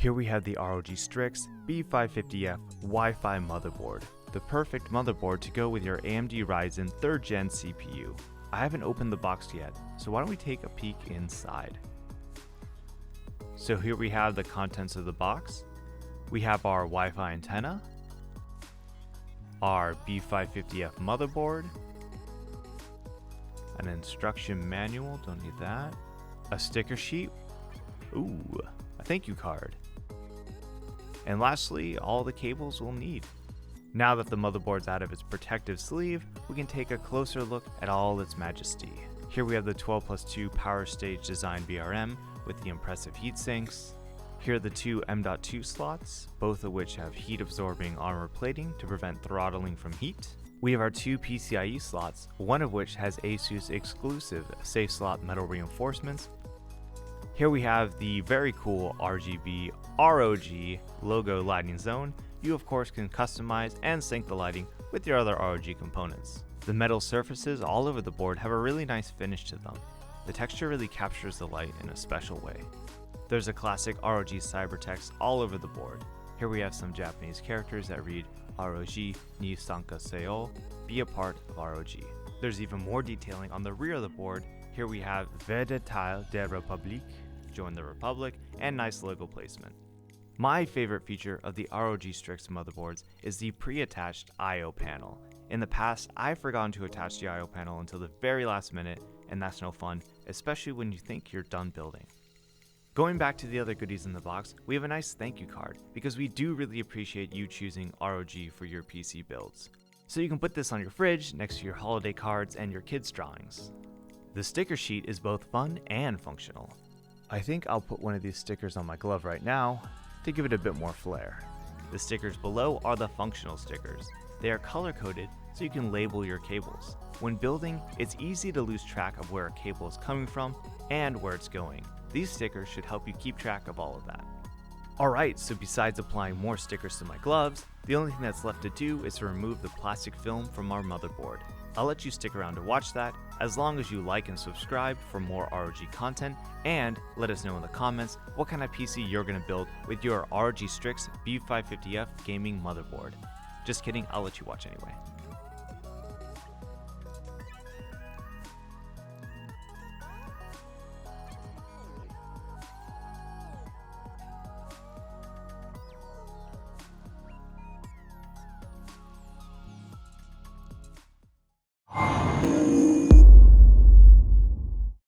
Here we have the ROG Strix B550F Wi-Fi motherboard, the perfect motherboard to go with your AMD Ryzen 3rd Gen CPU. I haven't opened the box yet, so why don't we take a peek inside. So here we have the contents of the box. We have our Wi-Fi antenna, our B550F motherboard, an instruction manual, don't need that, a sticker sheet, ooh, a thank you card, and lastly, all the cables we'll need. Now that the motherboard's out of its protective sleeve, we can take a closer look at all its majesty. Here we have the 12+2 Power Stage Design BRM with the impressive heat sinks. Here are the two M.2 slots, both of which have heat-absorbing armor plating to prevent throttling from heat. We have our two PCIe slots, one of which has ASUS exclusive safe slot metal reinforcements. Here we have the very cool RGB ROG logo lighting zone. You of course can customize and sync the lighting with your other ROG components. The metal surfaces all over the board have a really nice finish to them. The texture really captures the light in a special way. There's a classic ROG cybertext all over the board. Here we have some Japanese characters that read ROG ni sankaseo, be a part of ROG. There's even more detailing on the rear of the board. Here we have Vede Teil der Republik, join the Republic, and nice logo placement. My favorite feature of the ROG Strix motherboards is the pre-attached I/O panel. In the past, I've forgotten to attach the I/O panel until the very last minute, and that's no fun, especially when you think you're done building. Going back to the other goodies in the box, we have a nice thank you card, because we do really appreciate you choosing ROG for your PC builds. So you can put this on your fridge, next to your holiday cards and your kids' drawings. The sticker sheet is both fun and functional. I think I'll put one of these stickers on my glove right now to give it a bit more flair. The stickers below are the functional stickers. They are color-coded so you can label your cables. When building, it's easy to lose track of where a cable is coming from and where it's going. These stickers should help you keep track of all of that. Alright, so besides applying more stickers to my gloves, the only thing that's left to do is to remove the plastic film from our motherboard. I'll let you stick around to watch that, as long as you like and subscribe for more ROG content, and let us know in the comments what kind of PC you're going to build with your ROG Strix B550F gaming motherboard. Just kidding, I'll let you watch anyway.